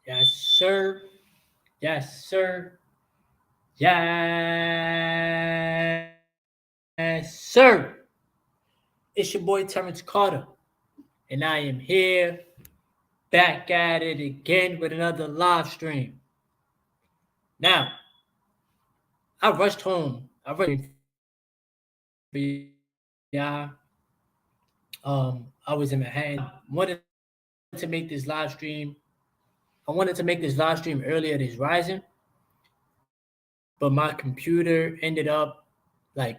Yes, sir. Yes, sir. Yes, sir. It's your boy Terrence Carter, and I am here back at it again with another live stream. Now, I rushed home. I rushed home for y'all. I was in Manhattan. Wanted to make this live stream. I wanted to make this live stream earlier this rising, but my computer ended up like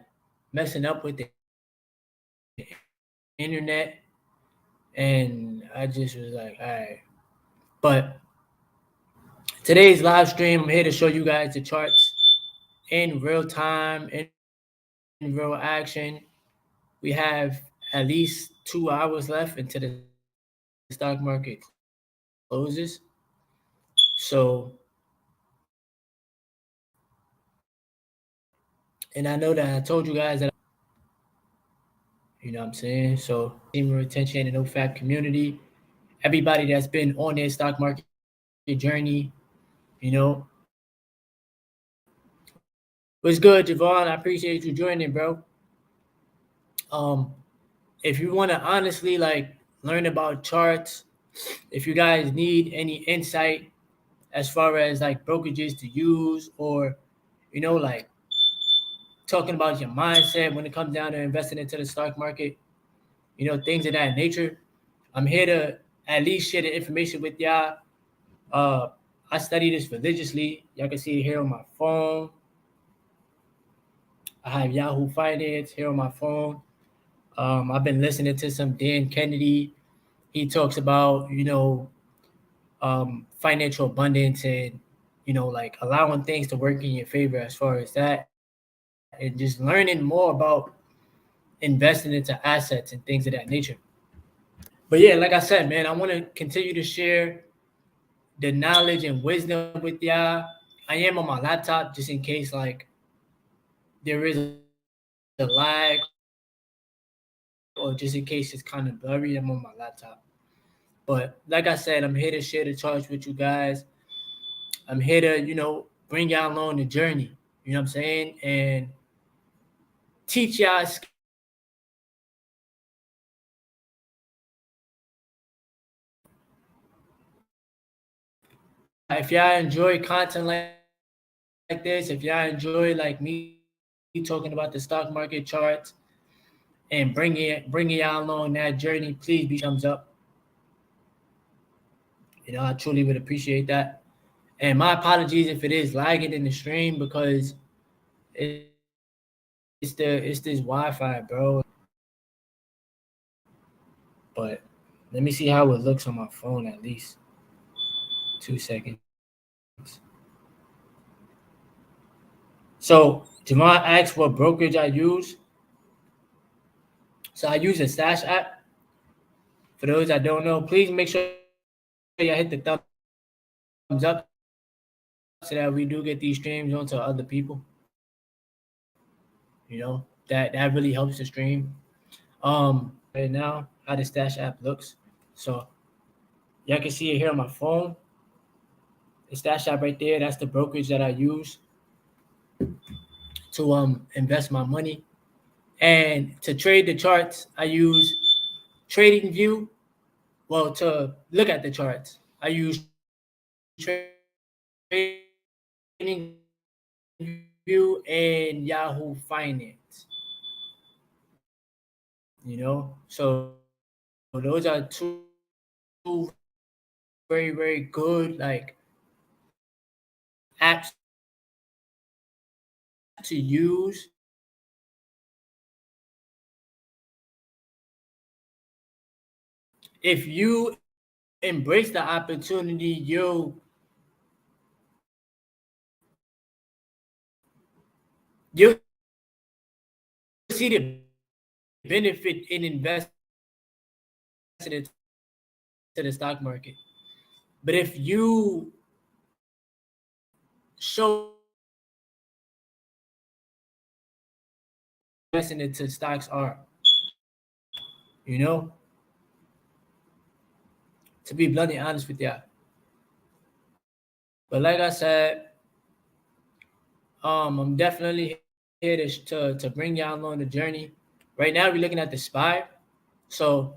messing up with the internet, and I just was like, all right. But today's live stream, I'm here to show you guys the charts in real time, in real action. We have at least 2 hours left until the stock market closes. So, and I know that I told you guys that you know what I'm saying? So, team retention and OFAP community, everybody that's been on their stock market journey, you know, what's good, Javon? I appreciate you joining, bro. Um, if you want to honestly like learn about charts, if you guys need any insight as far as like brokerages to use or like talking about your mindset when it comes down to investing into the stock market, things of that nature. I'm here to at least share the information with y'all. Uh, I study this religiously. Y'all can see it here on my phone. I have Yahoo Finance here on my phone. I've been listening to some Dan Kennedy. He talks about, financial abundance and, like allowing things to work in your favor as far as that, and just learning more about investing into assets and things of that nature. But yeah, like I said, man, I want to continue to share the knowledge and wisdom with y'all. I am on my laptop just in case like there is a lag or just in case it's kind of blurry. I'm on my laptop. But like I said, I'm here to share the charts with you guys. I'm here to, bring y'all along the journey. You know what I'm saying? And teach y'all skills that will help y'all succeed in the stock market. If y'all enjoy content like this, if y'all enjoy like me talking about the stock market charts and bringing y'all along that journey, please be sure to hit that thumbs up. I truly would appreciate that. And my apologies if it is lagging in the stream because it's this Wi-Fi, bro. But let me see how it looks on my phone at least. 2 seconds. So Jamal asked what brokerage I use. So I use a Stash app. For those that don't know, please make sure y'all hit the thumbs up so that we do get these streams onto other people. That really helps the stream. Right now how the Stash app looks. So y'all can see it here on my phone. The Stash app right there. That's the brokerage that I use to invest my money. And to trade the charts, I use Trading View. Well, to look at the charts, I use Trading View and Yahoo Finance. So those are two very, very good like apps to use if you embrace the opportunity. You'll see the benefit in investing into the stock market. But if you show investing into stocks are, you know, to be bluntly honest with y'all. But like I said, I'm definitely here to bring y'all along the journey. Right now, we're looking at the SPY, so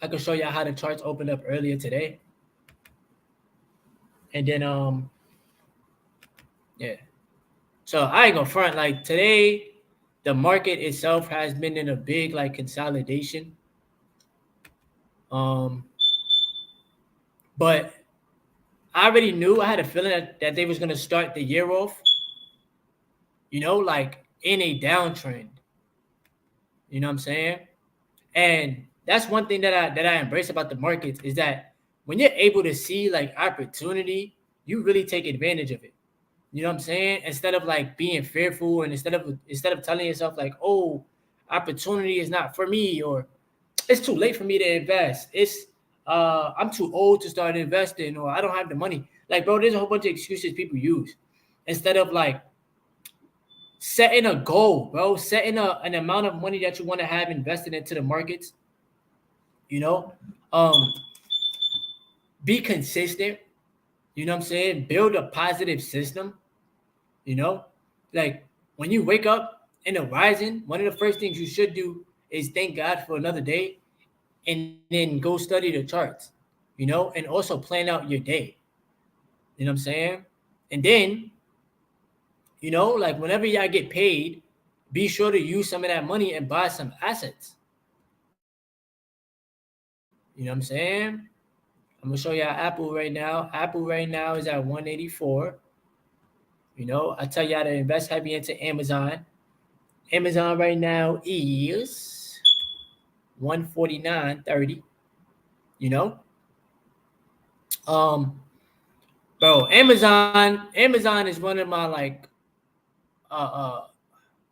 I can show y'all how the charts opened up earlier today, and then yeah. So I ain't gonna front like today. The market itself has been in a big like consolidation. Um, but I already knew I had a feeling that they was gonna start the year off, like in a downtrend. You know what I'm saying? And that's one thing that I embrace about the markets is that when you're able to see like opportunity, you really take advantage of it. You know what I'm saying? Instead of like being fearful and instead of telling yourself like, oh, opportunity is not for me, or it's too late for me to invest. I'm too old to start investing, or I don't have the money. Like, bro, there's a whole bunch of excuses people use. Instead of like setting a goal, bro, setting an amount of money that you want to have invested into the markets, you know, um, be consistent, you know what I'm saying? Build a positive system, you know, like when you wake up in the rising, one of the first things you should do is thank God for another day and then go study the charts, and also plan out your day. You know what I'm saying? And then, like whenever y'all get paid, be sure to use some of that money and buy some assets. You know what I'm saying? I'm gonna show y'all Apple right now. Apple right now is at 184. I tell y'all to invest heavy into Amazon. Amazon right now is 149.30. You know, um, bro, Amazon is one of my like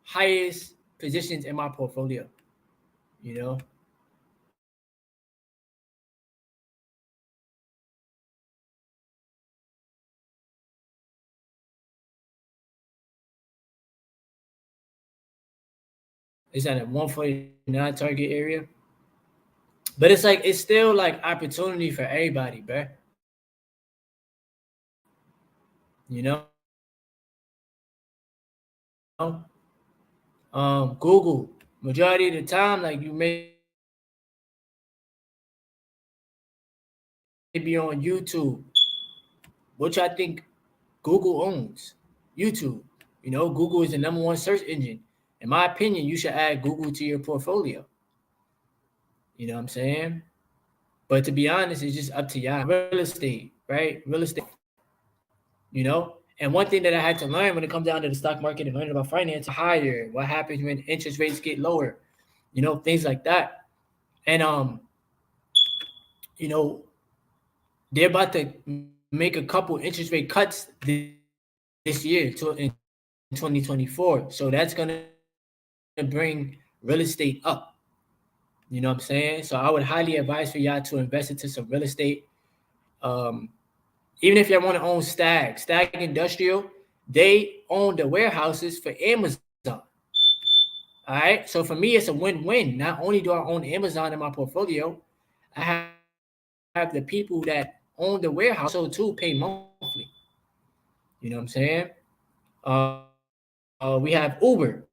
highest positions in my portfolio. You know, it's at a 149 target area, but it's still like opportunity for everybody, bro. Google, majority of the time, like you may be on YouTube, which I think Google owns. YouTube. Google is the number one search engine. In my opinion, you should add Google to your portfolio. You know what I'm saying? But to be honest, it's just up to y'all. Real estate, right? Real estate. And one thing that I had to learn when it comes down to the stock market and learning about finance, higher, what happens when interest rates get lower, things like that. And you know, they're about to make a couple interest rate cuts this year in 2024. So that's gonna bring real estate up. You know what I'm saying? So I would highly advise for y'all to invest into some real estate. Um, Even if y'all want to own Stag Industrial, they own the warehouses for Amazon. All right. So for me, it's a win-win. Not only do I own Amazon in my portfolio, I have the people that own the warehouse also too pay monthly. You know what I'm saying? We have Uber.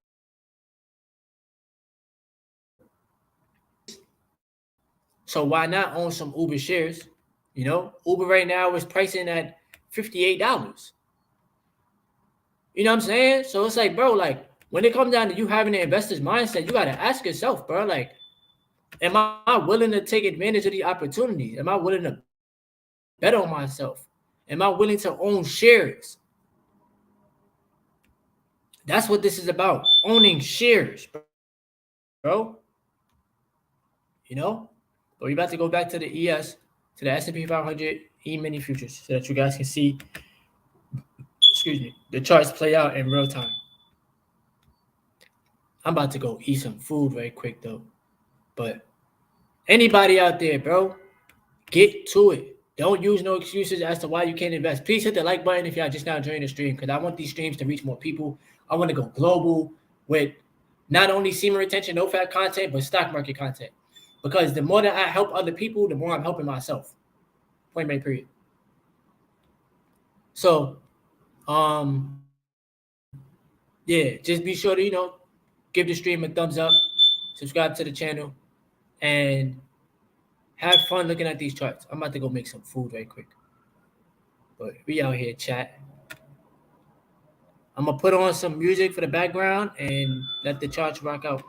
So why not own some Uber shares? Uber right now is pricing at $58. You know what I'm saying? So it's like, bro, like when it comes down to you having an investor's mindset, you gotta ask yourself, bro, like, am I willing to take advantage of these opportunities? Am I willing to bet on myself? Am I willing to own shares? That's what this is about. Owning shares, bro. But we're about to go back to the to the S&P 500 E-mini futures so that you guys can see, the charts play out in real time. I'm about to go eat some food very quick though. But anybody out there, bro, get to it. Don't use no excuses as to why you can't invest. Please hit the like button if y'all just now joining the stream, because I want these streams to reach more people. I want to go global with not only semen retention, no fat content, but stock market content. Because the more that I help other people, the more I'm helping myself. Point blank, period. So, yeah, just be sure to, give the stream a thumbs up, subscribe to the channel, and have fun looking at these charts. I'm about to go make some food right quick. But we out here, chat. I'm gonna put on some music for the background and let the charts rock out.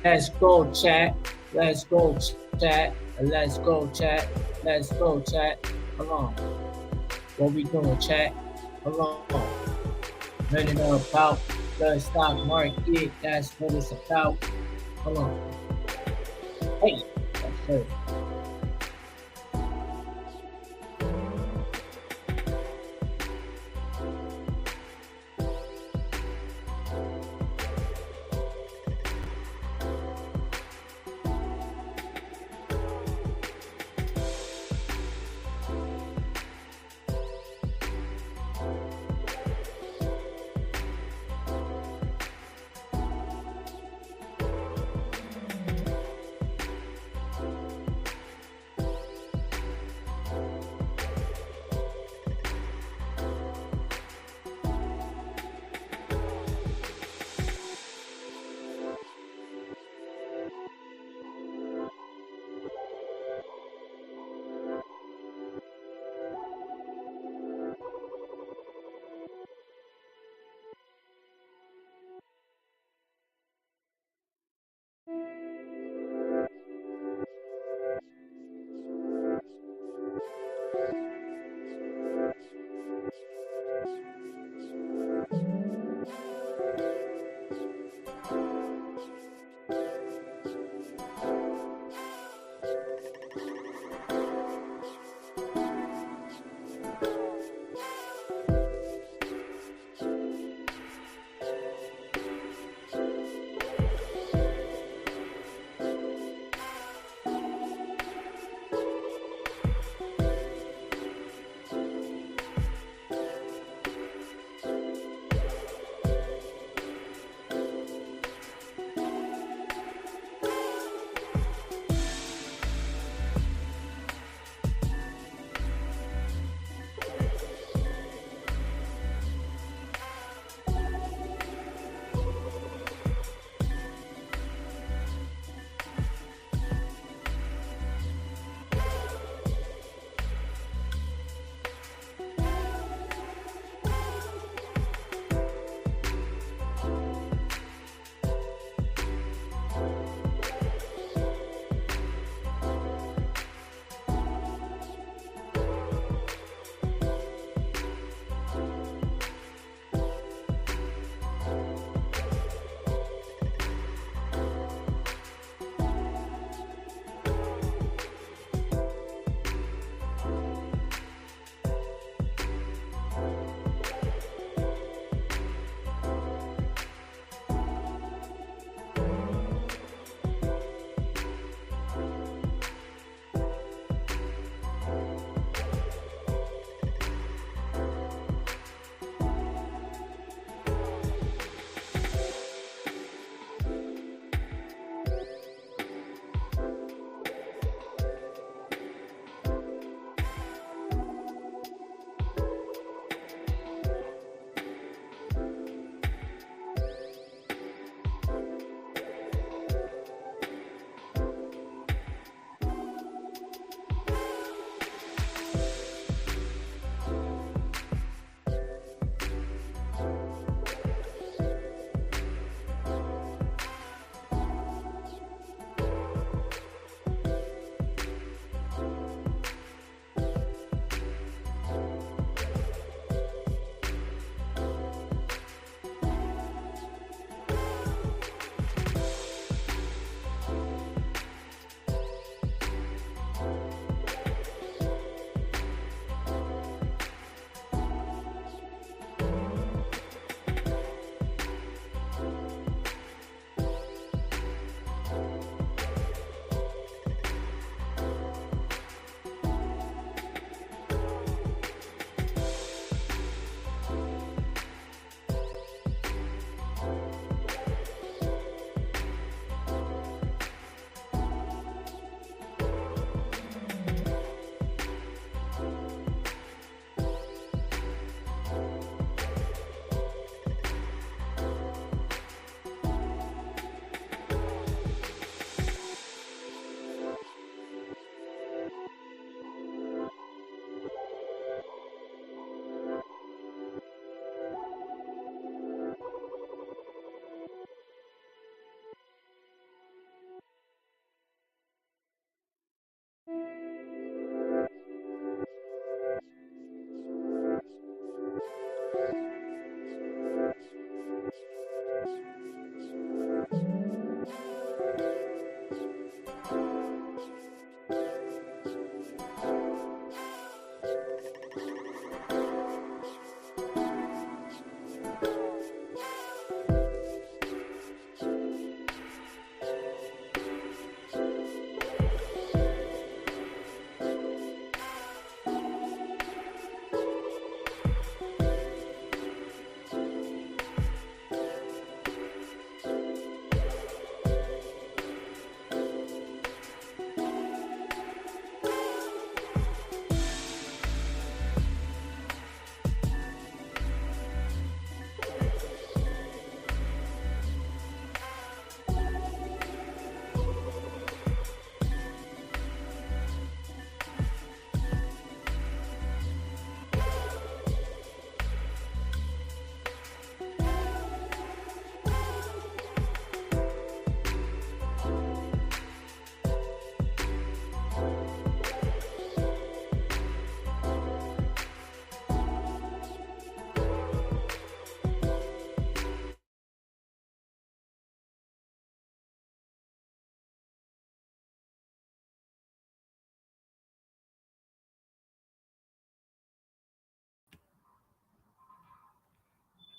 Let's go, chat. Let's go, chat. Let's go, chat. Let's go, chat. Come on. What we doing, chat? Come on. Learning about the stock market. That's what it's about. Come on. Hey, that's it.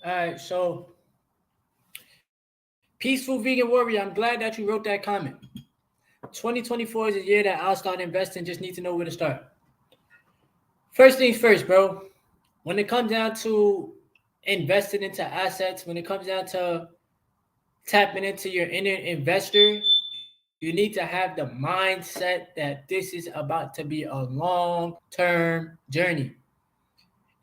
All right, so Peaceful Vegan Warrior, I'm glad that you wrote that comment. 2024 is a year that I'll start investing, just need to know where to start. First things first, bro. When it comes down to investing into assets, when it comes down to tapping into your inner investor, you need to have the mindset that this is about to be a long-term journey.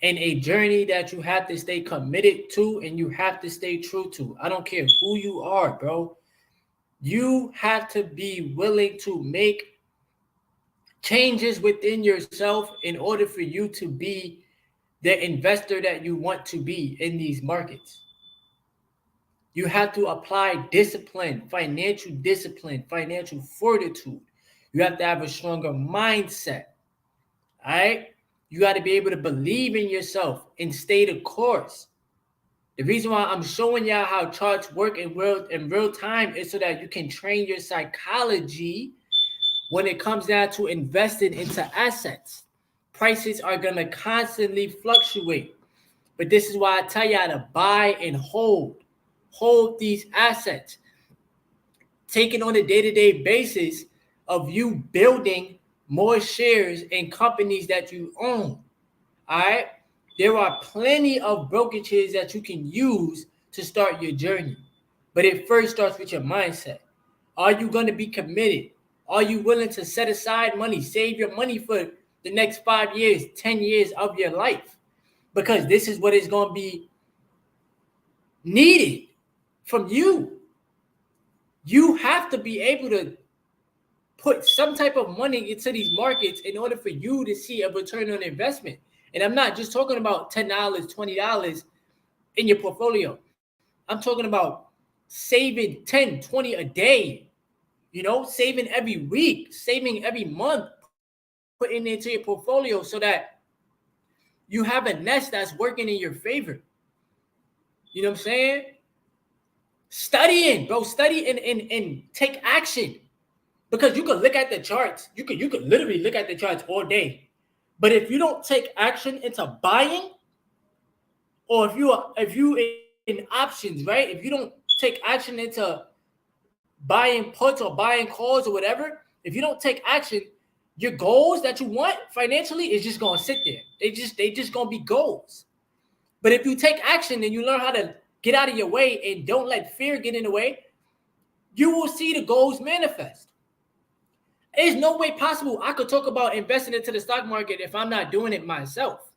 And a journey that you have to stay committed to and you have to stay true to. I don't care who you are, bro. You have to be willing to make changes within yourself in order for you to be the investor that you want to be in these markets. You have to apply discipline, financial fortitude. You have to have a stronger mindset. All right? You got to be able to believe in yourself and stay the course. The reason why I'm showing y'all how charts work in real time is so that you can train your psychology when it comes down to investing into assets. Prices are going to constantly fluctuate. But this is why I tell y'all to buy and hold. Hold these assets. Take it on a day-to-day basis of you building more shares in companies that you own. All right? There are plenty of brokerages that you can use to start your journey. But it first starts with your mindset. Are you going to be committed? Are you willing to set aside money, save your money for the next 5 years, 10 years of your life? Because this is what is going to be needed from you. You have to be able to put some type of money into these markets in order for you to see a return on investment. And I'm not just talking about $10, $20 in your portfolio. I'm talking about saving 10, 20 a day, saving every week, saving every month, putting it into your portfolio so that you have a nest that's working in your favor. You know what I'm saying? Studying, bro. Study and take action. Because you could look at the charts. You could literally look at the charts all day. But if you don't take action into buying, or if you in options, right? If you don't take action into buying puts or buying calls or whatever, if you don't take action, your goals that you want financially is just gonna sit there. They just gonna be goals. But if you take action and you learn how to get out of your way and don't let fear get in the way, you will see the goals manifest. There's no way possible I could talk about investing into the stock market if I'm not doing it myself.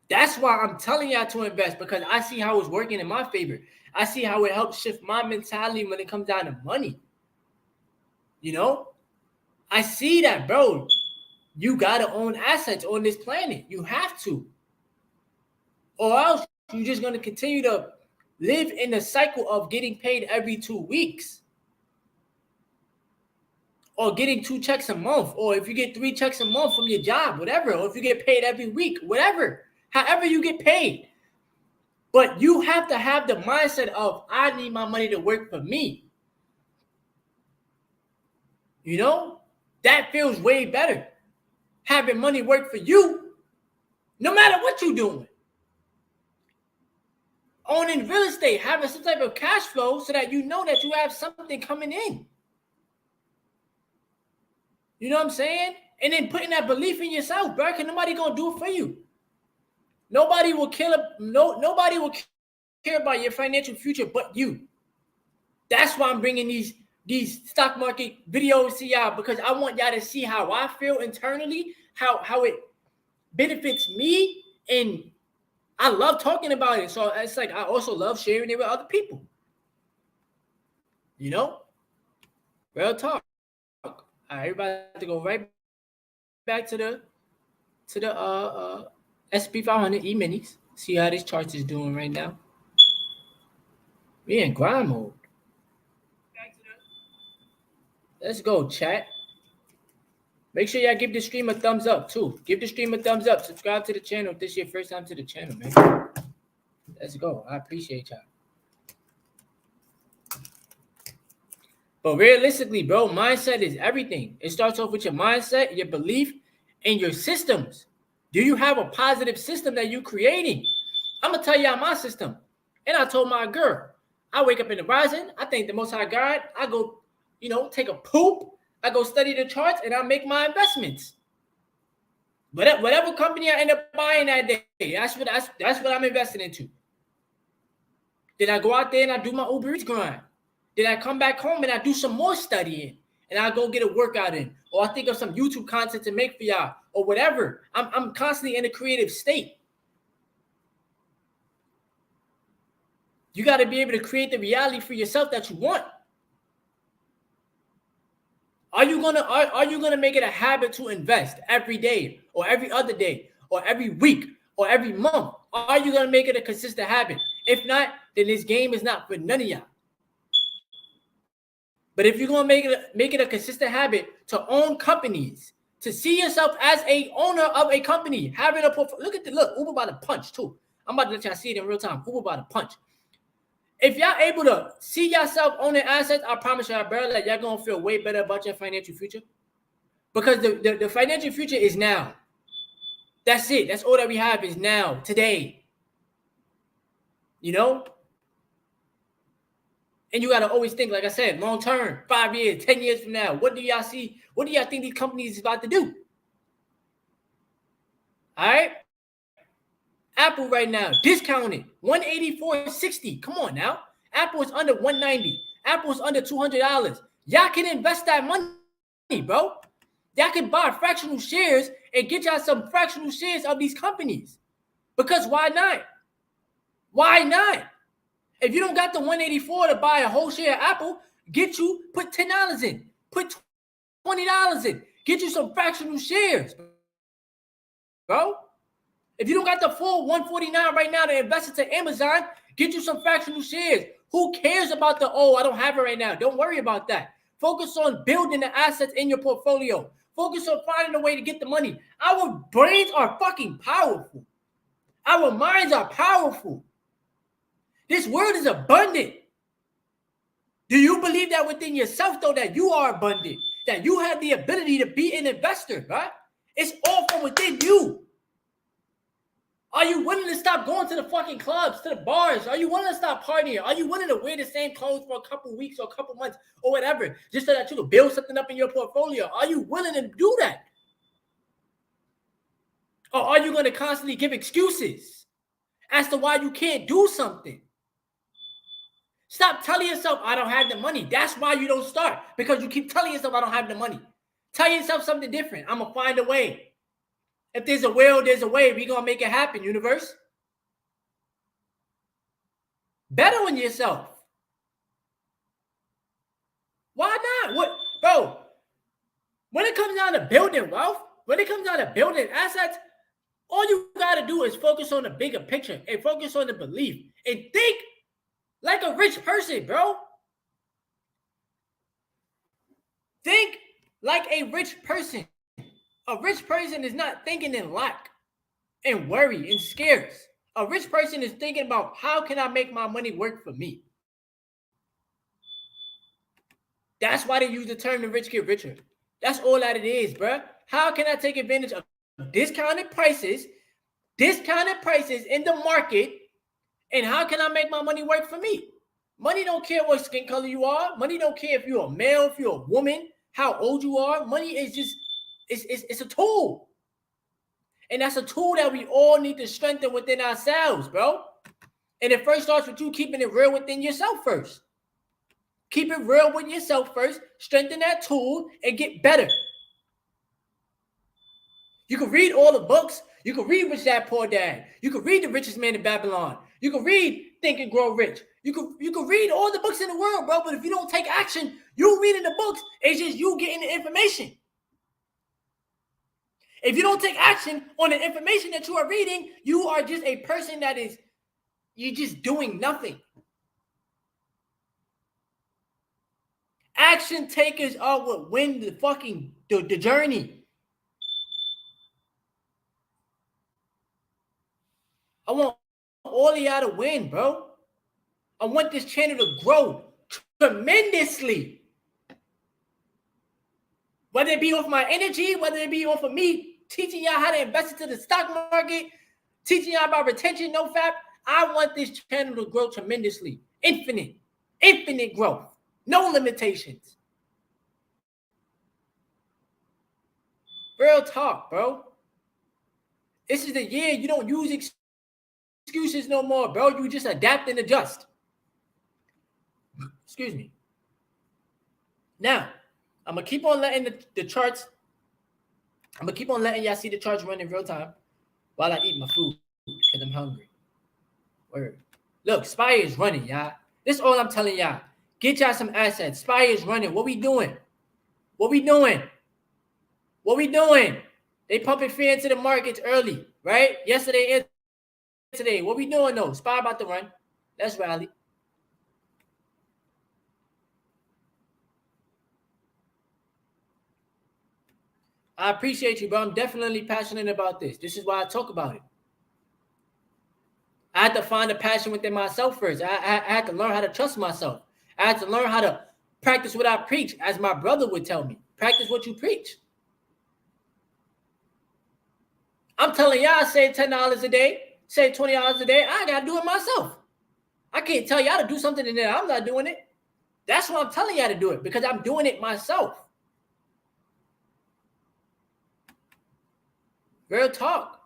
That's why I'm telling y'all to invest, because I see how it's working in my favor. I see how it helps shift my mentality when it comes down to money. I see that, bro. You got to own assets on this planet. You have to. Or else you're just going to continue to live in the cycle of getting paid every 2 weeks. Or getting 2 checks a month. Or if you get 3 checks a month from your job, whatever. Or if you get paid every week, whatever. However you get paid. But you have to have the mindset of, I need my money to work for me. That feels way better. Having money work for you, no matter what you're doing. Owning real estate, having some type of cash flow so that you know that you have something coming in. You know what I'm saying? And then putting that belief in yourself, bro, because nobody gonna do it for you. Nobody will care about your financial future but you. That's why I'm bringing these stock market videos to y'all, because I want y'all to see how I feel internally, how it benefits me, and I love talking about it. So it's like I also love sharing it with other people. Real talk. All right, everybody have to go right back to the SP 500 E-minis. See how this chart is doing right now. We in grind mode. Let's go, chat. Make sure y'all give the stream a thumbs up too. Give the stream a thumbs up. Subscribe to the channel if this is your first time to the channel, man. Let's go. I appreciate y'all. But realistically, bro, mindset is everything. It starts off with your mindset, your belief, and your systems. Do you have a positive system that you're creating? I'm gonna tell y'all my system. And I told my girl, I wake up in the rising, I thank the Most High God, I go, take a poop, I go study the charts, and I make my investments. But whatever company I end up buying that day, that's what I'm investing into. Then I go out there and I do my Uber Eats grind. Then I come back home and I do some more studying. And I go get a workout in. Or I think of some YouTube content to make for y'all. Or whatever. I'm constantly in a creative state. You got to be able to create the reality for yourself that you want. Are you gonna make it a habit to invest every day or every other day or every week or every month? Are you gonna make it a consistent habit? If not, then this game is not for none of y'all. But if you're gonna make it a consistent habit to own companies, to see yourself as a owner of a company, having a portfolio. Look, Uber by the punch too. I'm about to let y'all see it in real time. Uber by the punch. If y'all able to see yourself owning assets, I promise y'all, bro, that y'all gonna feel way better about your financial future. Because the financial future is now. That's it. That's all that we have is now, today. And you got to always think, like I said, long term, 5 years, 10 years from now. What do y'all see? What do y'all think these companies is about to do? All right. Apple right now, discounted, $184.60. Come on now. Apple is under $190. Apple is under $200. Y'all can invest that money, bro. Y'all can buy fractional shares and get y'all some fractional shares of these companies. Because why not? Why not? If you don't got the $184 to buy a whole share of Apple, put $10 in, put $20 in, get you some fractional shares, bro. If you don't got the full $149 right now to invest into Amazon, get you some fractional shares. Who cares about I don't have it right now. Don't worry about that. Focus on building the assets in your portfolio. Focus on finding a way to get the money. Our brains are fucking powerful. Our minds are powerful. This world is abundant. Do you believe that within yourself, though, that you are abundant? That you have the ability to be an investor, right? It's all from within you. Are you willing to stop going to the fucking clubs, to the bars? Are you willing to stop partying? Are you willing to wear the same clothes for a couple weeks or a couple months or whatever, just so that you can build something up in your portfolio? Are you willing to do that? Or are you going to constantly give excuses as to why you can't do something? Stop telling yourself, I don't have the money. That's why you don't start, because you keep telling yourself, I don't have the money. Tell yourself something different. I'm going to find a way. If there's a will, there's a way. We're going to make it happen, universe. Bet on yourself. Why not? What, bro? When it comes down to building wealth, when it comes down to building assets, all you got to do is focus on the bigger picture and focus on the belief and think like a rich person, bro. Think like a rich person. A rich person is not thinking in lack and worry and scares. A rich person is thinking about, how can I make my money work for me? That's why they use the term the rich get richer. That's all that it is, bro. How can I take advantage of discounted prices in the market, and how can I make my money work for me? Money don't care what skin color you are. Money don't care if you're a male, if you're a woman, how old you are. Money is just, it's a tool. And that's a tool that we all need to strengthen within ourselves, bro. And it first starts with you keeping it real within yourself first. Keep it real with yourself first. Strengthen that tool and get better. You can read all the books. You can read Rich Dad Poor Dad. You can read The Richest Man in Babylon. You can read Think and Grow Rich. You can read all the books in the world, bro. But if you don't take action, you reading the books, it's just you getting the information. If you don't take action on the information that you are reading, you are just a person you're just doing nothing. Action takers are what win the journey. I want all of y'all to win, bro. I want this channel to grow tremendously. Whether it be off my energy, whether it be off of me teaching y'all how to invest into the stock market, teaching y'all about retention, no fap. I want this channel to grow tremendously. Infinite growth. No limitations. Real talk, bro. This is the year you don't use excuses no more, bro. You just adapt and adjust. Excuse me. Now, I'm going to keep on letting the charts, I'm going to keep on letting y'all see the charts run in real time while I eat my food because I'm hungry. Word. Look, SPY is running, y'all. This is all I'm telling y'all. Get y'all some assets. SPY is running. What we doing? They pumping fear into the markets early, right? Yesterday and today. What we doing though? SPY about to run. Let's rally. I appreciate you, bro. I'm definitely passionate about this. This is why I talk about it. I had to find a passion within myself first. I had to learn how to trust myself. I had to learn how to practice what I preach, as my brother would tell me. Practice what you preach. I'm telling y'all, save $10 a day, save $20 a day. I got to do it myself. I can't tell y'all to do something and then I'm not doing it. That's why I'm telling y'all to do it, because I'm doing it myself. Real talk.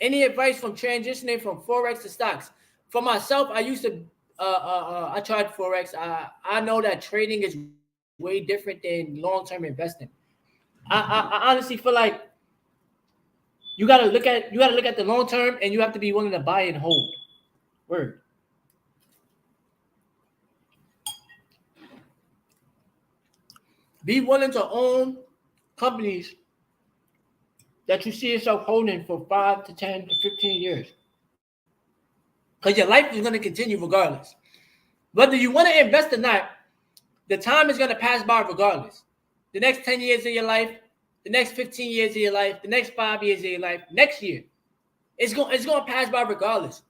Any advice from transitioning from Forex to stocks? For myself, I used to, I tried Forex. I know that trading is way different than long-term investing. I honestly feel like you gotta look at the long term, and you have to be willing to buy and hold. Word. Be willing to own companies that you see yourself holding for 5 to 10 to 15 years. Because your life is going to continue regardless. Whether you want to invest or not, the time is going to pass by regardless. The next 10 years of your life, the next 15 years of your life, the next 5 years of your life, next year, it's going to pass by regardless.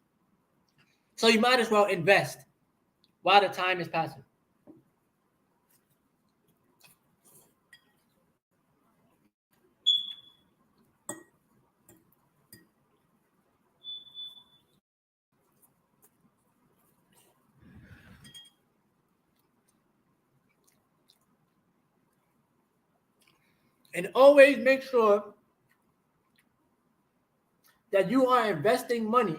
So you might as well invest while the time is passing. And always make sure that you are investing money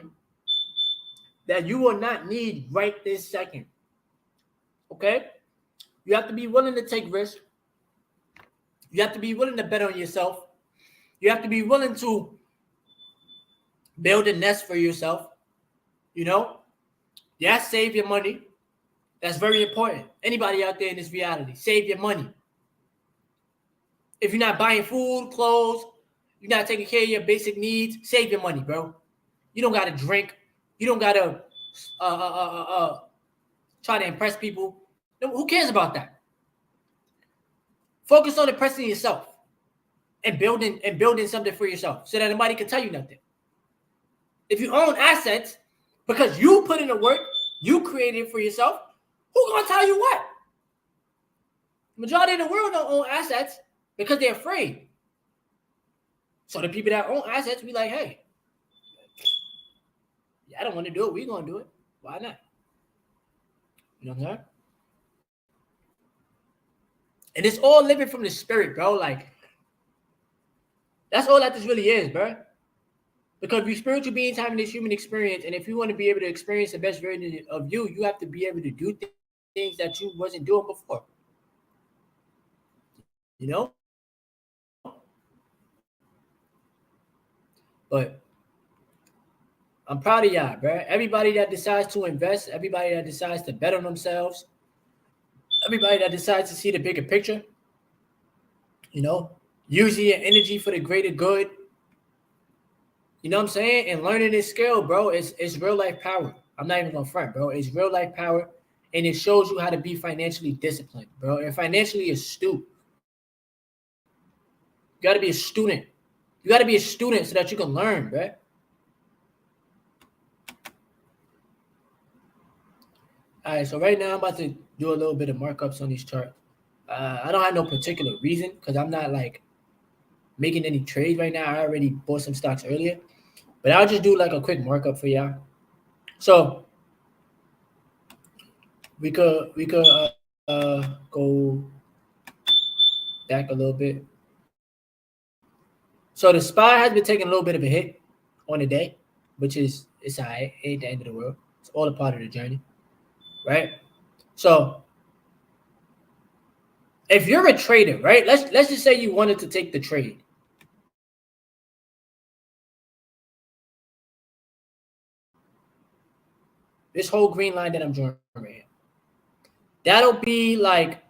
that you will not need right this second. Okay? You have to be willing to take risks. You have to be willing to bet on yourself. You have to be willing to build a nest for yourself. You know? Yes, save your money. That's very important. Anybody out there in this reality, save your money. If you're not buying food, clothes, you're not taking care of your basic needs, save your money, bro. You don't got to drink. You don't got to try to impress people. Who cares about that? Focus on impressing yourself and building something for yourself so that nobody can tell you nothing. If you own assets because you put in the work, you created it for yourself, who's going to tell you what? The majority of the world don't own assets because they're afraid. So the people that own assets be like, hey, I don't want to do it. We're going to do it. Why not? You know what I'm saying? And it's all living from the spirit, bro. Like, that's all that this really is, bro. Because we're spiritual beings having this human experience. And if you want to be able to experience the best version of you, you have to be able to do things that you wasn't doing before. You know? But I'm proud of y'all, bro. Everybody that decides to invest, everybody that decides to bet on themselves, everybody that decides to see the bigger picture, you know, using your energy for the greater good. You know what I'm saying? And learning this skill, bro, it's real life power. I'm not even gonna front, bro. It's real life power, and it shows you how to be financially disciplined, bro, and financially astute. You got to be a student. You got to be a student so that you can learn, bro. All right, so right now I'm about to do a little bit of markups on these charts. I don't have no particular reason because I'm not like making any trades right now. I already bought some stocks earlier, but I'll just do like a quick markup for y'all. So we could go back a little bit. So the SPY has been taking a little bit of a hit on the day, which is it's alright. It ain't the end of the world. It's all a part of the journey, right? So if you're a trader, right? Let's just say you wanted to take the trade. This whole green line that I'm drawing right here. That'll be like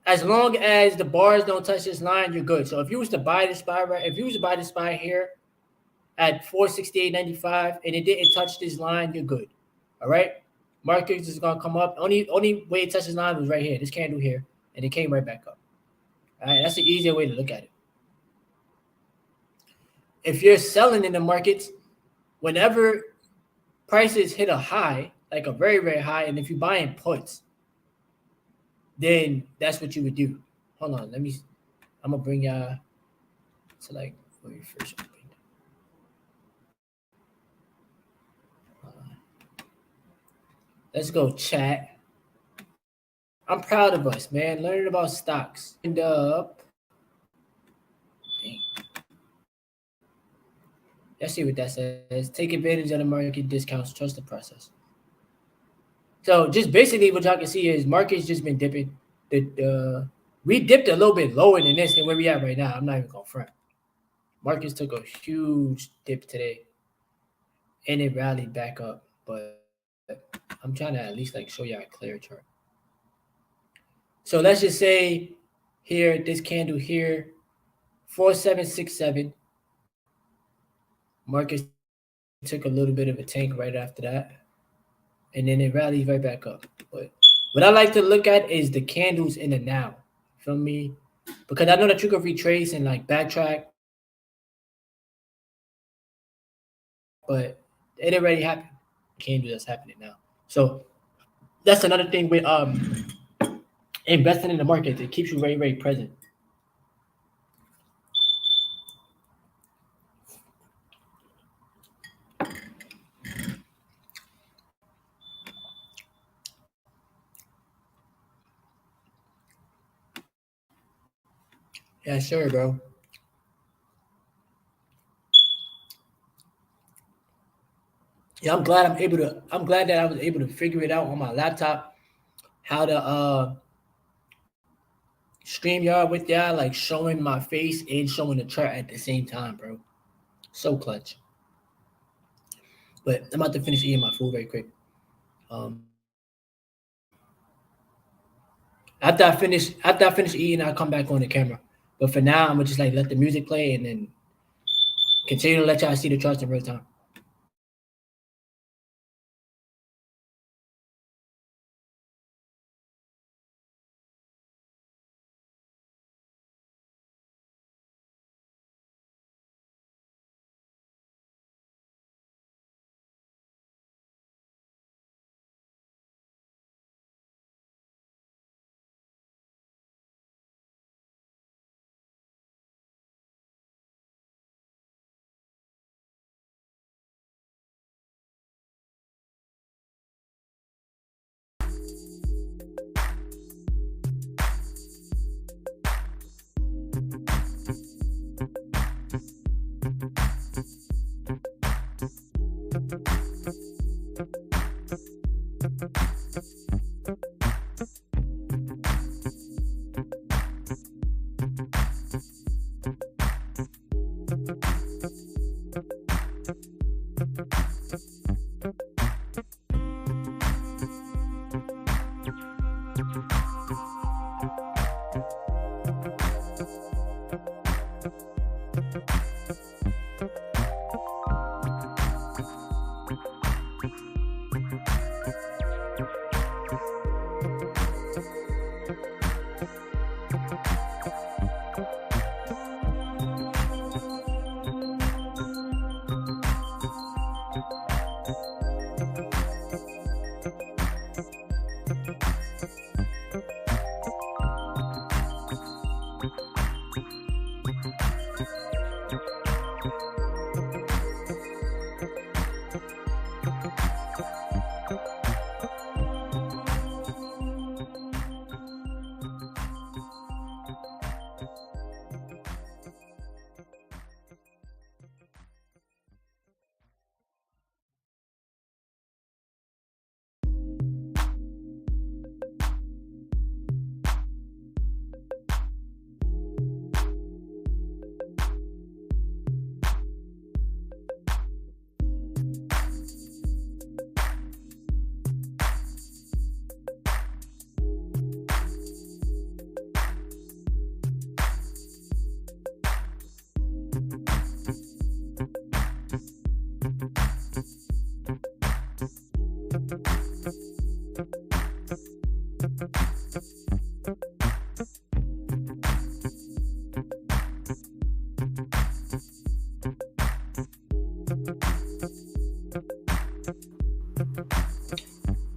as long as the bars don't touch this line, you're good. So if you was to buy the SPY right, if you was to buy the SPY here at 468.95 and it didn't touch this line, you're good. All right. Market is gonna come up. Only way it touches line was right here, this candle here, and it came right back up. All right, that's the easier way to look at it. If you're selling in the markets, whenever prices hit a high, like a very, very high, and if you're buying puts, then that's what you would do. Hold on, I'm gonna bring y'all to like where you first opened. Let's go chat. I'm proud of us, man. Learning about stocks. End up. Dang. Let's see what that says. Take advantage of the market discounts. Trust the process. So just basically what y'all can see is market's just been dipping. We dipped a little bit lower than this than where we at right now. I'm not even going front. Markets took a huge dip today. And it rallied back up. But I'm trying to at least like show y'all a clear chart. So let's just say here, this candle here, 4767. Market took a little bit of a tank right after that. And then it rallied right back up. But what I like to look at is the candles in the now. Feel me? Because I know that you can retrace and like backtrack. But it already happened. Candle that's happening now. So that's another thing with investing in the market. It keeps you very, very present. Yeah, sure, bro. Yeah, I'm glad that I was able to figure it out on my laptop how to StreamYard with y'all, like showing my face and showing the chart at the same time, bro. So clutch. But I'm about to finish eating my food very quick. After I finish eating, I'll come back on the camera. But for now, I'm gonna just like let the music play and then continue to let y'all see the charts in real time.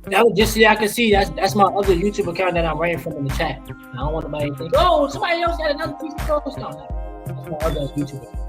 That was just so I can see. That's my other YouTube account that I'm writing from in the chat. I don't want nobody to think, oh, somebody else got another piece of ghost. No, that's my other YouTube account.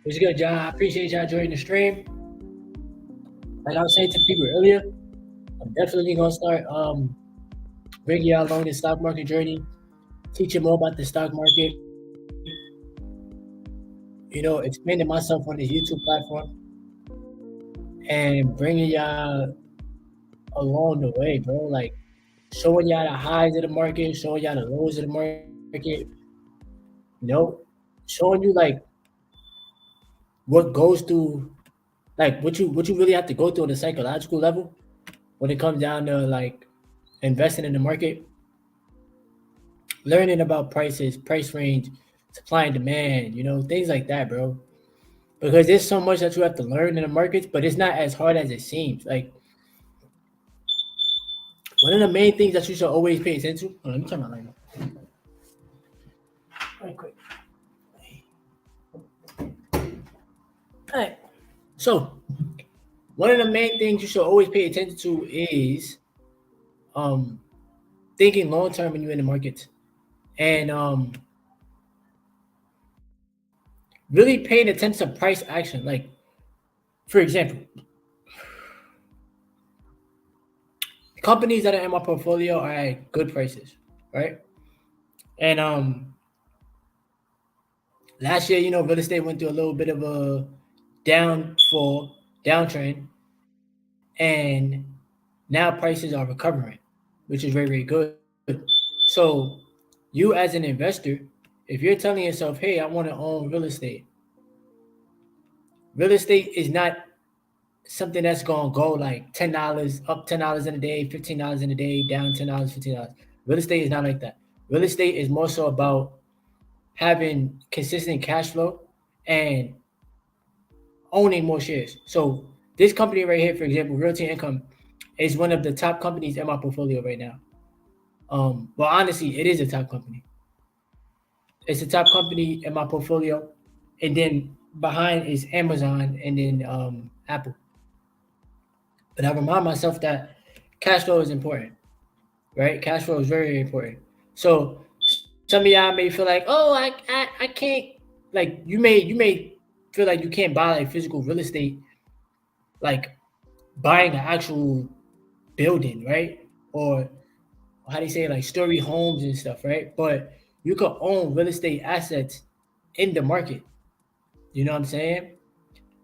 What's good, John? I appreciate y'all joining the stream. Like I was saying to the people earlier, I'm definitely gonna start bringing y'all along the stock market journey, teaching more about the stock market, expanding myself on this YouTube platform and bringing y'all along the way, bro. Like showing y'all the highs of the market, showing y'all the lows of the market, you know, showing you like what goes through, like what you really have to go through on a psychological level when it comes down to like investing in the market, learning about prices, price range, supply and demand, things like that, bro. Because there's so much that you have to learn in the markets, but it's not as hard as it seems. Like one of the main things that you should always pay attention to. Hold on, let me turn my light on. Right quick. All right. So one of the main things you should always pay attention to is um thinking long term when you're in the markets. And really paying attention to price action. Like, for example, companies that are in my portfolio are at good prices, right? And last year, real estate went through a little bit of a downfall, downtrend, and now prices are recovering, which is very, very good. So, you as an investor, if you're telling yourself, "Hey, I want to own real estate is not something that's gonna go like $10 up $10 in a day, $15 in a day, down $10, $15. Real estate is not like that. Real estate is more so about having consistent cash flow and owning more shares. So this company right here, for example, Realty Income, is one of the top companies in my portfolio right now. Well, honestly, it is a top company. It's a top company in my portfolio, and then behind is Amazon, and then Apple. But I remind myself that cash flow is important, right? Cash flow is very, very important. So some of y'all may feel like, oh, I can't, like you may feel like you can't buy like physical real estate, like buying an actual building, right? Or how do you say it, like story homes and stuff, right? But you could own real estate assets in the market. You know what I'm saying?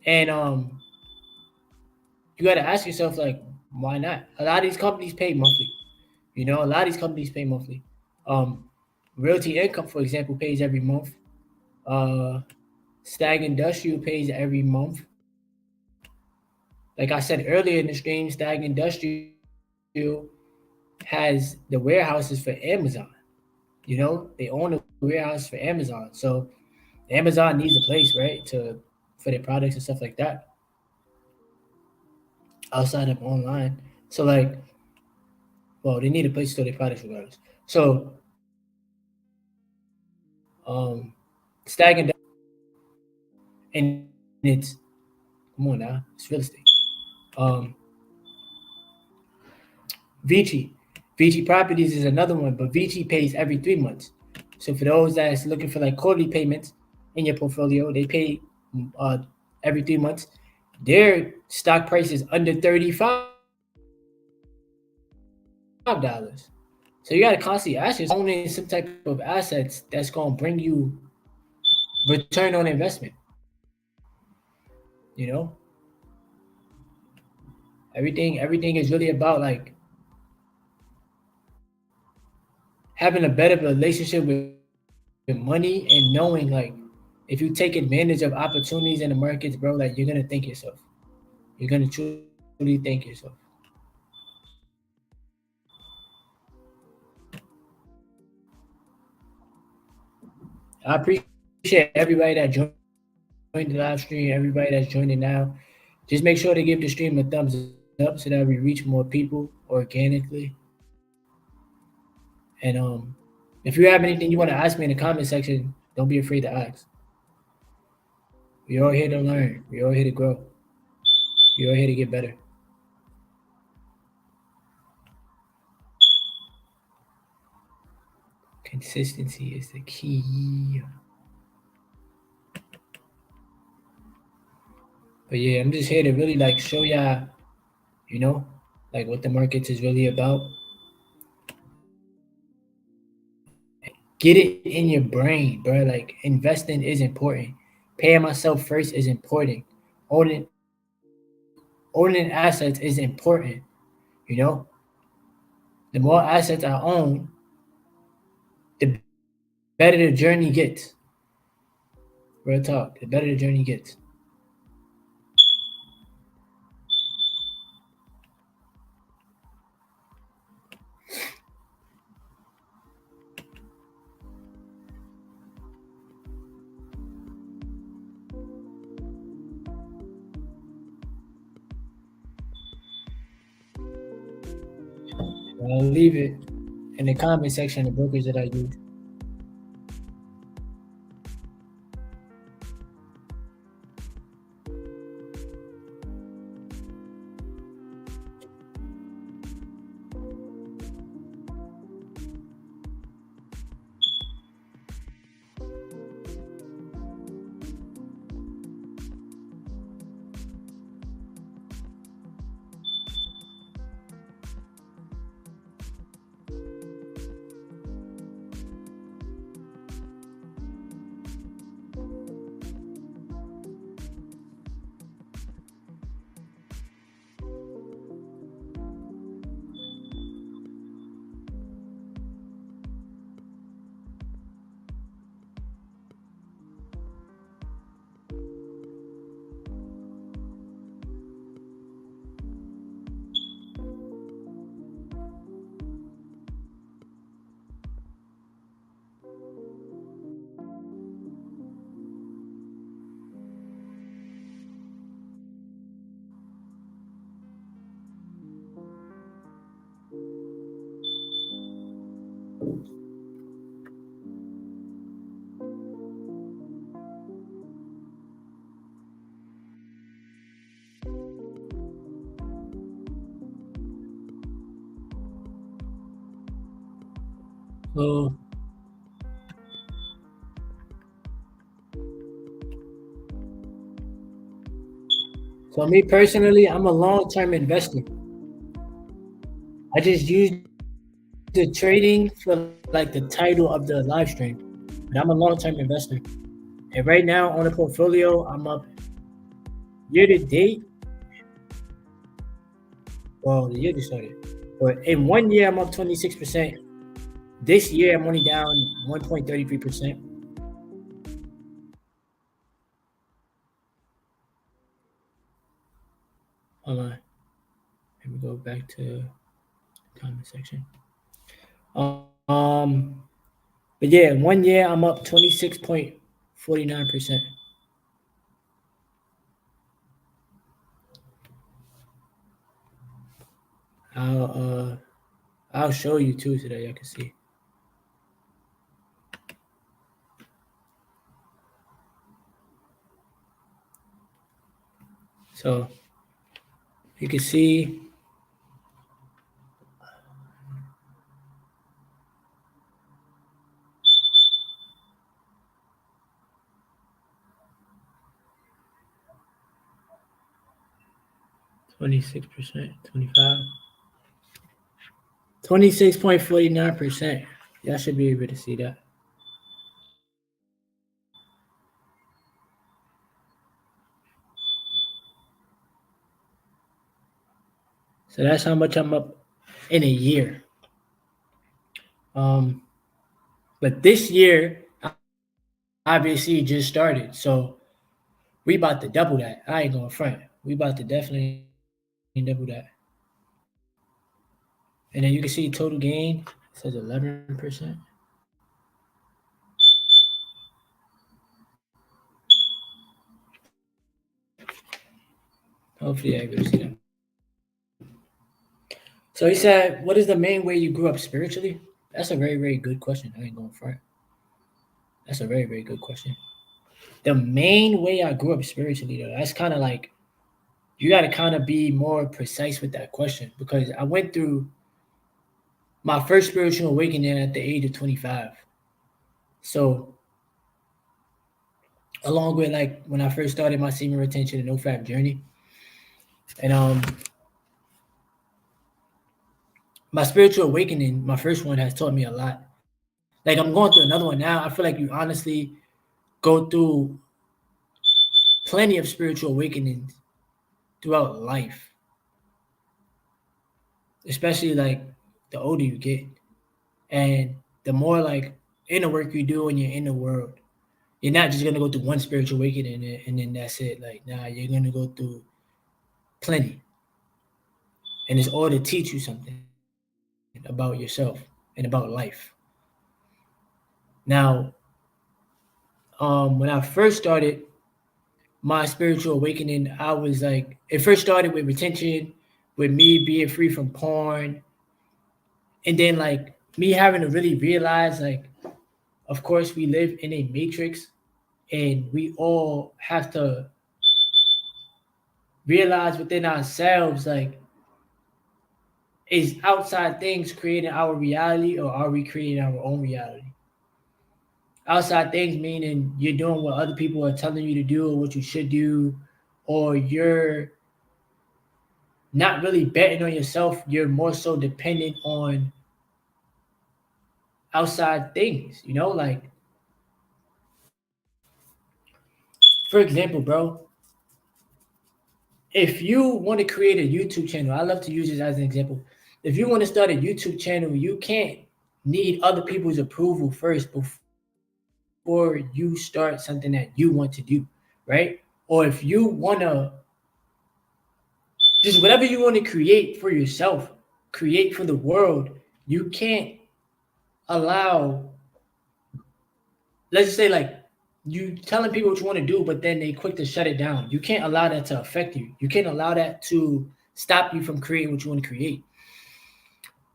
And you got to ask yourself like, why not? A lot of these companies pay monthly. A lot of these companies pay monthly. Um, Realty Income, for example, pays every month. Uh, Stag Industrial pays every month. Like I said earlier in the stream, Stag Industrial has the warehouses for Amazon. They own the warehouse for Amazon. So Amazon needs a place, right, for their products and stuff like that outside of online. So like, well, they need a place to store their products regardless. So Stag Industrial, and it's, come on now, it's real estate. Um, Vici. Vici Properties is another one, but Vici pays every 3 months. So for those that's looking for like quarterly payments in your portfolio, they pay uh, every 3 months. Their stock price is under $35. So you got to constantly ask yourself, owning some type of assets that's going to bring you return on investment. You know, everything is really about like having a better relationship with money and knowing like if you take advantage of opportunities in the markets, bro, like you're gonna thank yourself. You're gonna truly thank yourself. I appreciate everybody that joined the live stream, everybody that's joining now. Just make sure to give the stream a thumbs up so that we reach more people organically. And if you have anything you want to ask me in the comment section, don't be afraid to ask. We're all here to learn. We're all here to grow. We're all here to get better. Consistency is the key. But yeah, I'm just here to really like show y'all, you know, like what the markets is really about. Get it in your brain, bro. Like investing is important. Paying myself first is important. Owning assets is important. You know, the more assets I own, the better the journey gets. Real talk, the better the journey gets. I'll leave it in the comment section the brokers that I use. So, so me personally, I'm a long-term investor. I just use the trading for like the title of the live stream, but I'm a long-term investor. And right now on the portfolio, I'm up year to date. Well, the year just started, but in 1 year I'm up 26%. This year I'm only down 1.33%. Hold on, let me go back to comment section. Um, but yeah, 1 year I'm up 26.49%. I'll uh I'll show you too so that y'all can see. So you can see 26%, 25, 26.49%. Y'all should be able to see that. So that's how much I'm up in a year. Um, but this year obviously just started, so we about to double that. I ain't going front. We about to definitely double that. And then you can see total gain it says 11%. Hopefully, I able to see that. So he said, "What is the main way you grew up spiritually?" That's a very, very good question. I ain't going front. That's a very, very good question. The main way I grew up spiritually, though, that's kind of like you got to kind of be more precise with that question because I went through my first spiritual awakening at the age of 25. So along with like when I first started my semen retention and no-fap journey. And my spiritual awakening, my first one, has taught me a lot. Like I'm going through another one now. I feel like you honestly go through plenty of spiritual awakenings throughout life, especially like the older you get, and the more like inner work you do when you're in the world. You're not just gonna go through one spiritual awakening and then that's it. Like, nah, you're gonna go through plenty, and it's all to teach you something about yourself and about life. Now, when I first started my spiritual awakening, I was like, it first started with retention, with me being free from porn, and then like me having to really realize, like, of course, we live in a matrix, and we all have to realize within ourselves, like, is outside things creating our reality, or are we creating our own reality? Outside things meaning you're doing what other people are telling you to do or what you should do, or you're not really betting on yourself. You're more so dependent on outside things, like, for example, bro, if you want to create a YouTube channel, I love to use this as an example. If you want to start a YouTube channel, you can't need other people's approval first before you start something that you want to do, right? Or if you want to, just whatever you want to create for yourself, create for the world, you can't allow, let's just say, like, you telling people what you want to do, but then they quick to shut it down. You can't allow that to affect you. You can't allow that to stop you from creating what you want to create.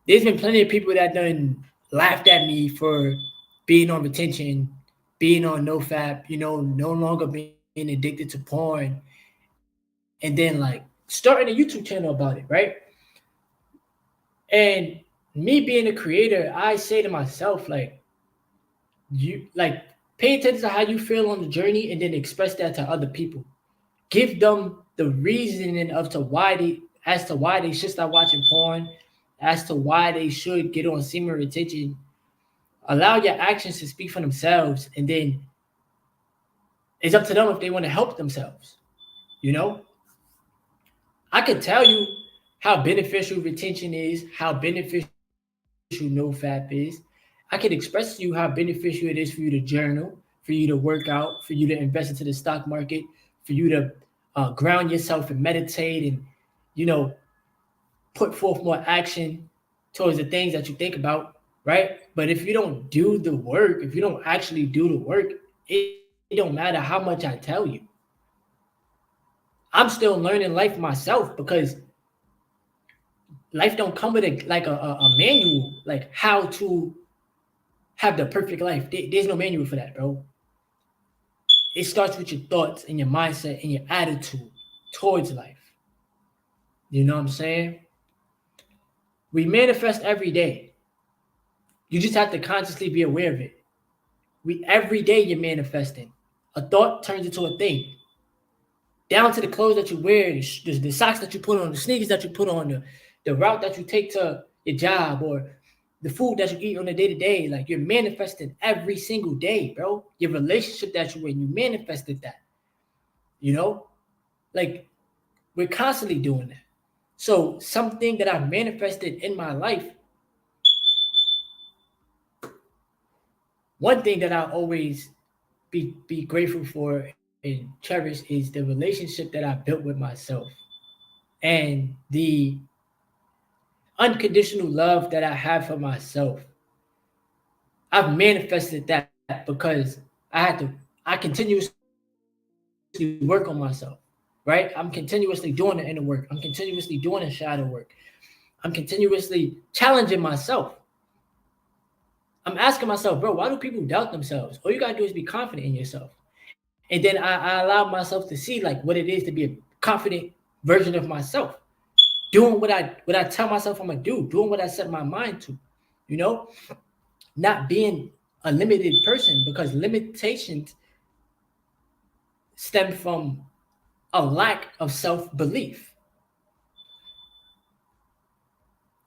There's been plenty of people that done laughed at me for being on retention, being on no-fap, no longer being addicted to porn, and then like starting a YouTube channel about it, right? And me being a creator, I say to myself, like, you like pay attention to how you feel on the journey and then express that to other people. Give them the reasoning of to why they as to why they should stop watching porn, as to why they should get on semen retention. Allow your actions to speak for themselves, and then it's up to them if they want to help themselves. You know, I could tell you how beneficial retention is, how beneficial no-fap is. I can express to you how beneficial it is for you to journal, for you to work out, for you to invest into the stock market, for you to ground yourself and meditate and, you know, put forth more action towards the things that you think about, right? But if you don't do the work, if you don't actually do the work, it don't matter how much I tell you. I'm still learning life myself because life don't come with a manual, like how to have the perfect life. There's no manual for that, bro. It starts with your thoughts and your mindset and your attitude towards life. You know what I'm saying? We manifest every day. You just have to consciously be aware of it. Every day you're manifesting. A thought turns into a thing. Down to the clothes that you wear, the socks that you put on, the sneakers that you put on, the route that you take to your job, or the food that you eat on a day-to-day. Like, you're manifesting every single day, bro. Your relationship that you're in, you manifested that. You know? Like, we're constantly doing that. So something that I've manifested in my life, one thing that I always be grateful for and cherish is the relationship that I built with myself, and the unconditional love that I have for myself. I've manifested that because I continuously work on myself, right? I'm continuously doing the inner work. I'm continuously doing the shadow work. I'm continuously challenging myself. I'm asking myself, bro, why do people doubt themselves? All you gotta do is be confident in yourself. And then I allow myself to see like what it is to be a confident version of myself. Doing what I tell myself I'm gonna do, doing what I set my mind to, you know, not being a limited person, because limitations stem from a lack of self-belief.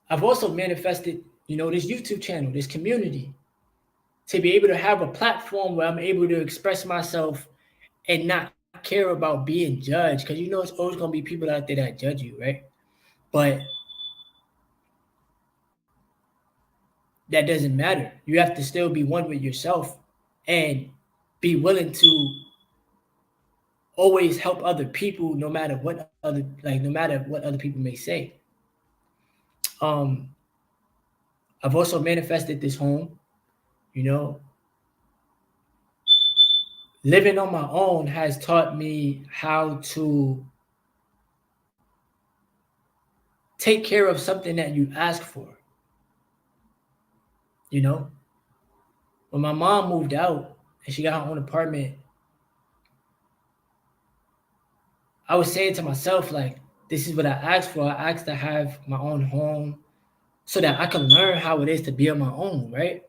I've also manifested, this YouTube channel, this community, to be able to have a platform where I'm able to express myself and not care about being judged. Because it's always going to be people out there that judge you, right? But that doesn't matter. You have to still be one with yourself and be willing to always help other people, no matter what other people may say. Um, I've also manifested this home. You know, living on my own has taught me how to take care of something that you ask for. You know, when my mom moved out and she got her own apartment, I was saying to myself, like, this is what I asked for. I asked to have my own home so that I can learn how it is to be on my own, right?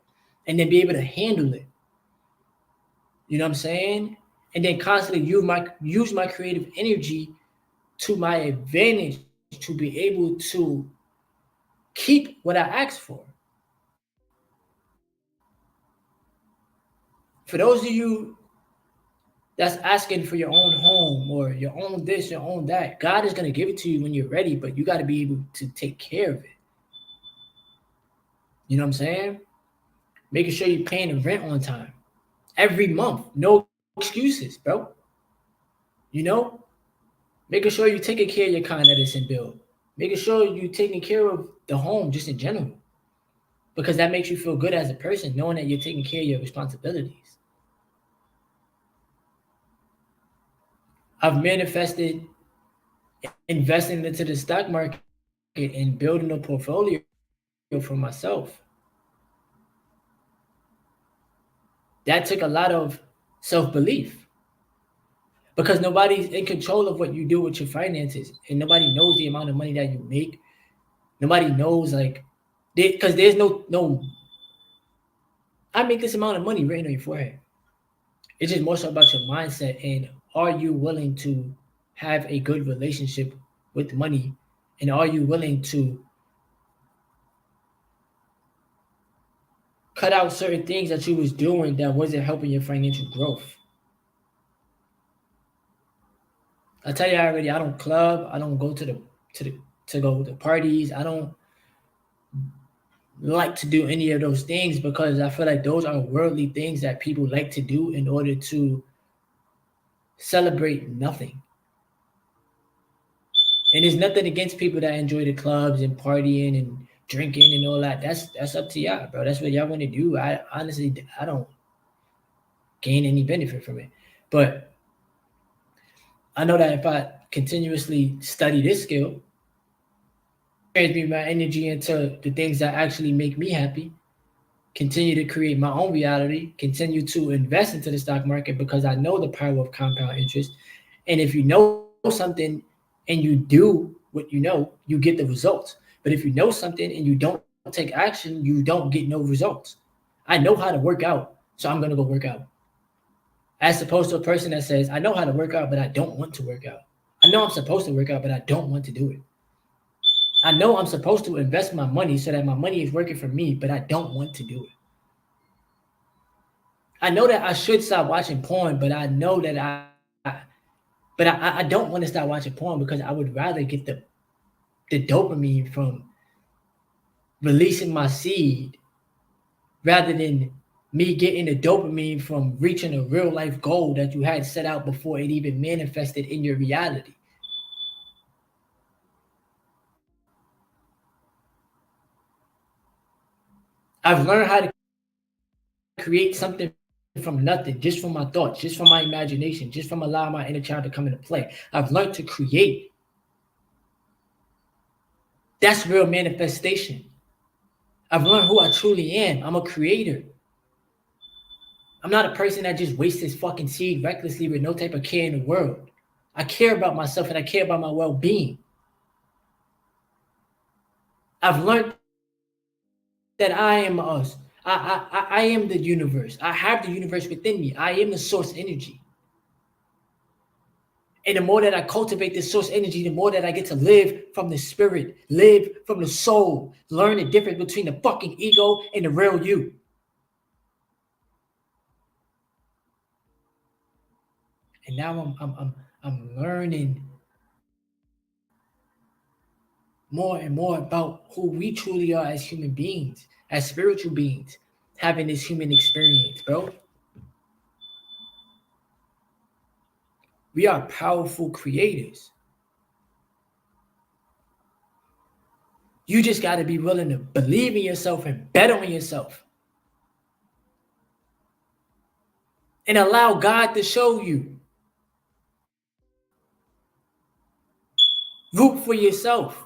And then be able to handle it. You know what I'm saying? And then constantly use my creative energy to my advantage to be able to keep what I asked for. For those of you that's asking for your own home or your own this, your own that, God is going to give it to you when you're ready, but you got to be able to take care of it. You know what I'm saying? Making sure you're paying the rent on time every month. No excuses, bro. You know? Making sure you're taking care of your Con Edison bill. Making sure you're taking care of the home just in general. Because that makes you feel good as a person, knowing that you're taking care of your responsibilities. I've manifested investing into the stock market and building a portfolio for myself. That took a lot of self-belief because nobody's in control of what you do with your finances, and nobody knows the amount of money that you make. Nobody knows, like, because there's no. I make this amount of money written on your forehead. It's just more so about your mindset and are you willing to have a good relationship with money, and are you willing to cut out certain things that you was doing that wasn't helping your financial growth. I tell you already, I don't club. I don't go to go to parties. I don't like to do any of those things because I feel like those are worldly things that people like to do in order to celebrate nothing. And there's nothing against people that enjoy the clubs and partying and drinking and all that. That's up to y'all, bro. That's what y'all want to do. I honestly, I don't gain any benefit from it. But I know that if I continuously study this skill, transmute my energy into the things that actually make me happy, continue to create my own reality, continue to invest into the stock market because I know the power of compound interest. And if you know something and you do what you know, you get the results. But if you know something and you don't take action, you don't get no results. I know how to work out, so I'm going to go work out. As opposed to a person that says, I know how to work out, but I don't want to work out. I know I'm supposed to work out, but I don't want to do it. I know I'm supposed to invest my money so that my money is working for me, but I don't want to do it. I know that I should stop watching porn, but I know that I don't want to stop watching porn because I would rather get the dopamine from releasing my seed rather than me getting the dopamine from reaching a real life goal that you had set out before it even manifested in your reality. I've learned how to create something from nothing, just from my thoughts, just from my imagination, just from allowing my inner child to come into play. I've learned to create. That's real manifestation. I've learned who I truly am. I'm a creator. I'm not a person that just wastes his fucking seed recklessly with no type of care in the world. I care about myself and I care about my well-being. I've learned that I am us. I am the universe. I have the universe within me. I am the source energy. And the more that I cultivate this source energy, the more that I get to live from the spirit, live from the soul, learn the difference between the fucking ego and the real you. And now I'm learning more and more about who we truly are as human beings, as spiritual beings, having this human experience, bro. We are powerful creators. You just got to be willing to believe in yourself and bet on yourself. And allow God to show you. Root for yourself.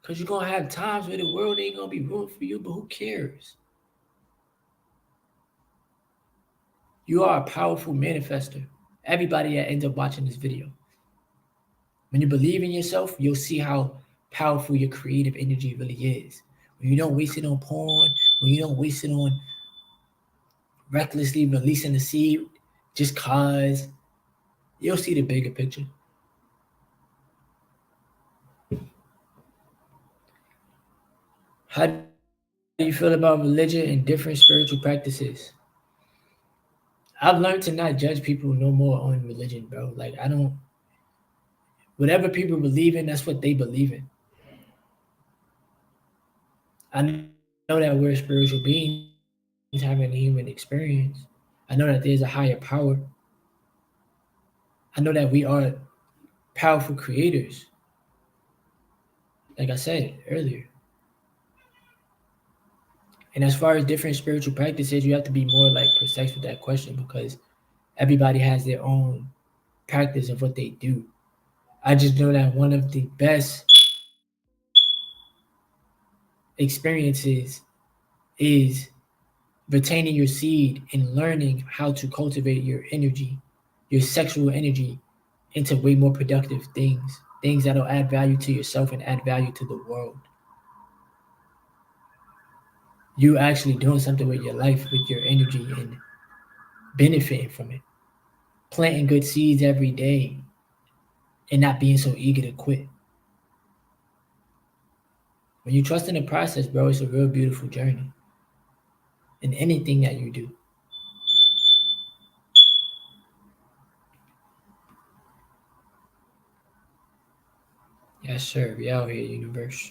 Because you're going to have times where the world ain't going to be rooting for you, but who cares? You are a powerful manifester. Everybody that ends up watching this video. When you believe in yourself, you'll see how powerful your creative energy really is. When you don't waste it on porn, when you don't waste it on recklessly releasing the seed just cause, you'll see the bigger picture. How do you feel about religion and different spiritual practices? I've learned to not judge people no more on religion, bro. Like, I don't, whatever people believe in, that's what they believe in. I know that we're spiritual beings having a human experience. I know that there's a higher power. I know that we are powerful creators. Like I said earlier. And as far as different spiritual practices, you have to be more like precise with that question because everybody has their own practice of what they do. I just know that one of the best experiences is retaining your seed and learning how to cultivate your energy, your sexual energy, into way more productive things, things that'll add value to yourself and add value to the world. You actually doing something with your life, with your energy, and benefiting from it. Planting good seeds every day and not being so eager to quit. When you trust in the process, bro, it's a real beautiful journey in anything that you do. Yes, sir. We out here, universe.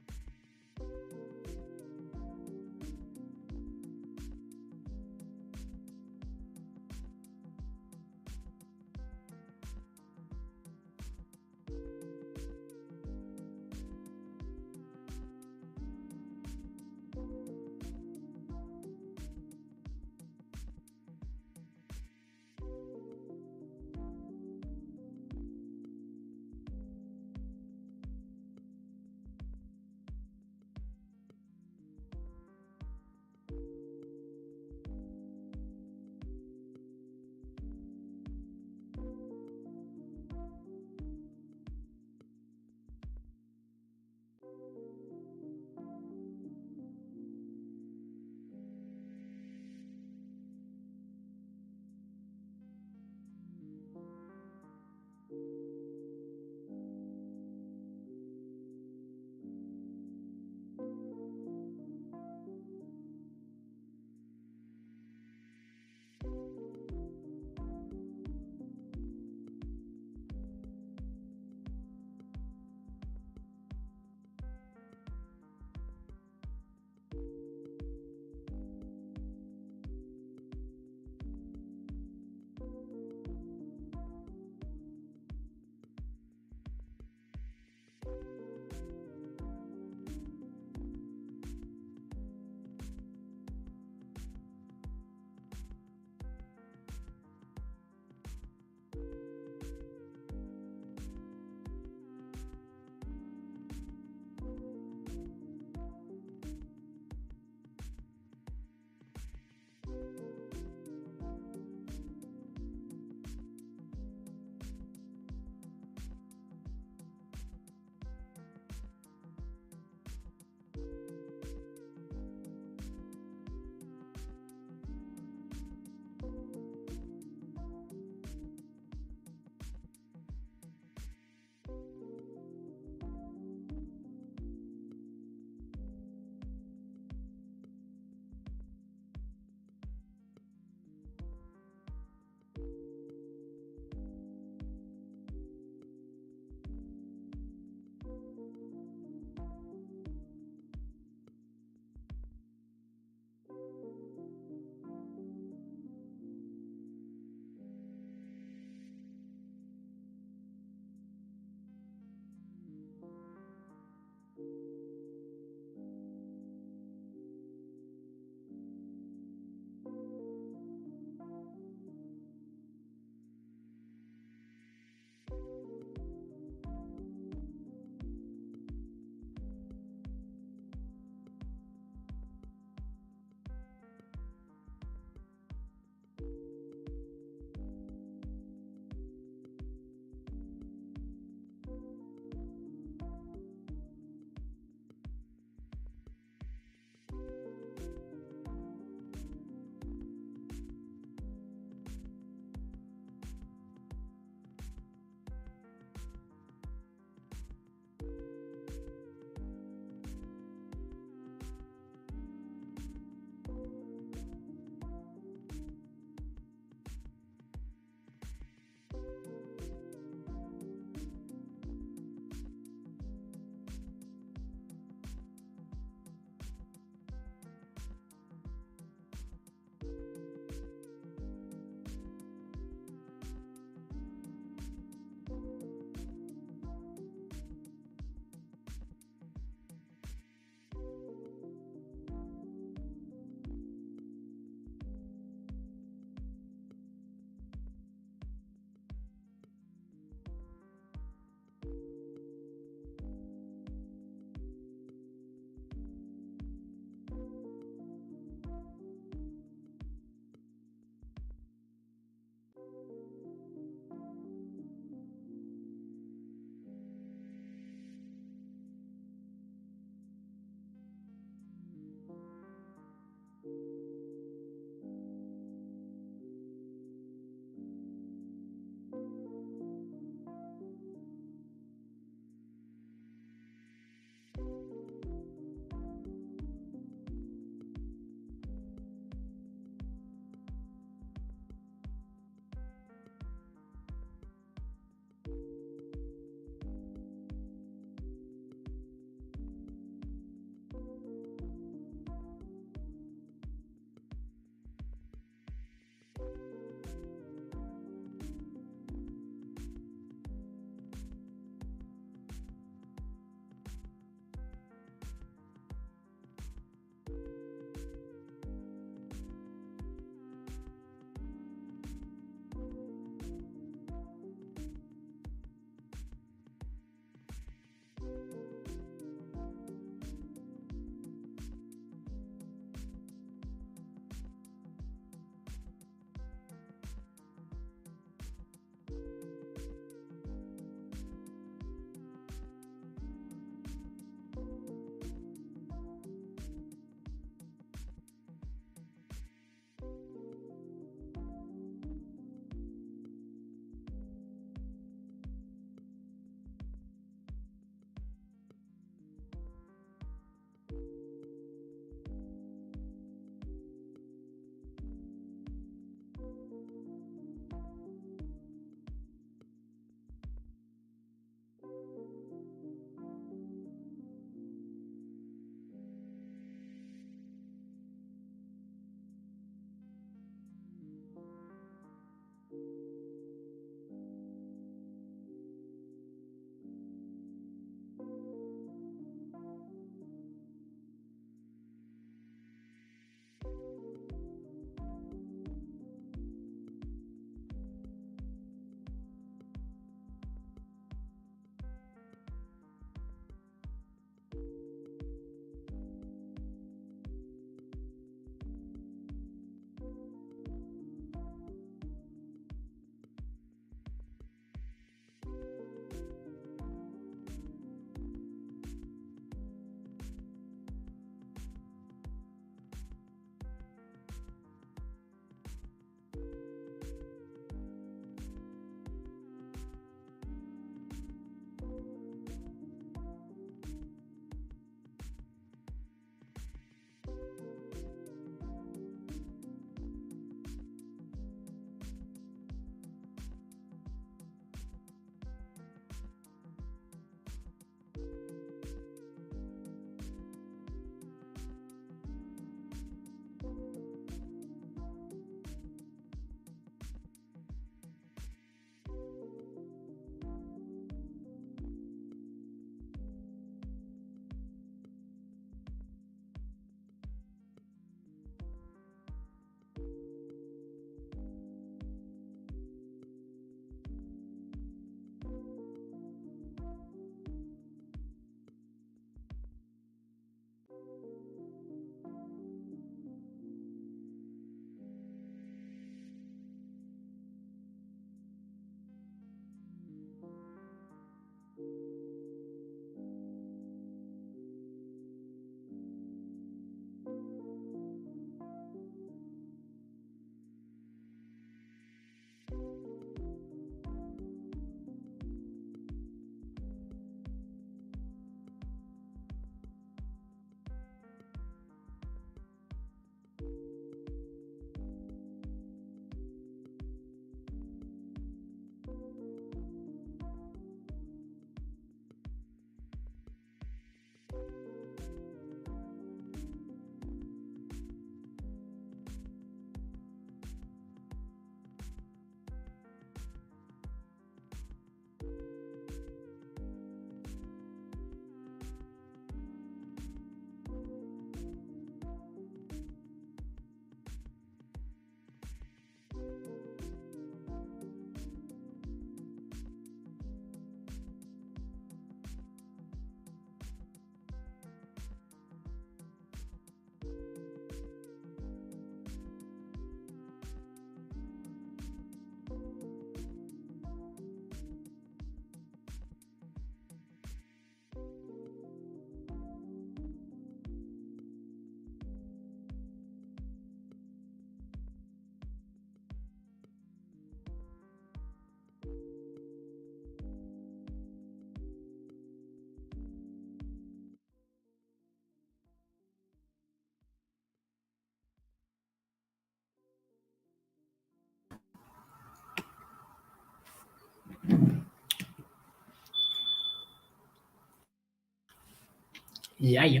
Yeah.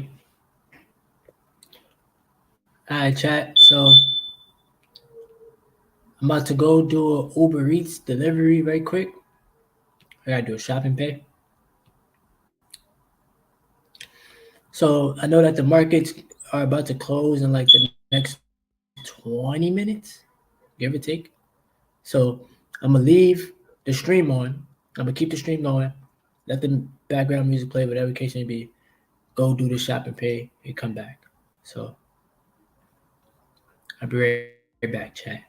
All right, chat. So I'm about to go do a Uber Eats delivery right quick. I gotta do a shopping pay. So I know that the markets are about to close in like the next 20 minutes, give or take. So I'm gonna leave the stream on. I'm gonna keep the stream going. Let the background music play, whatever case may be. Go do the shopping pay and come back. So I'll be right back, chat.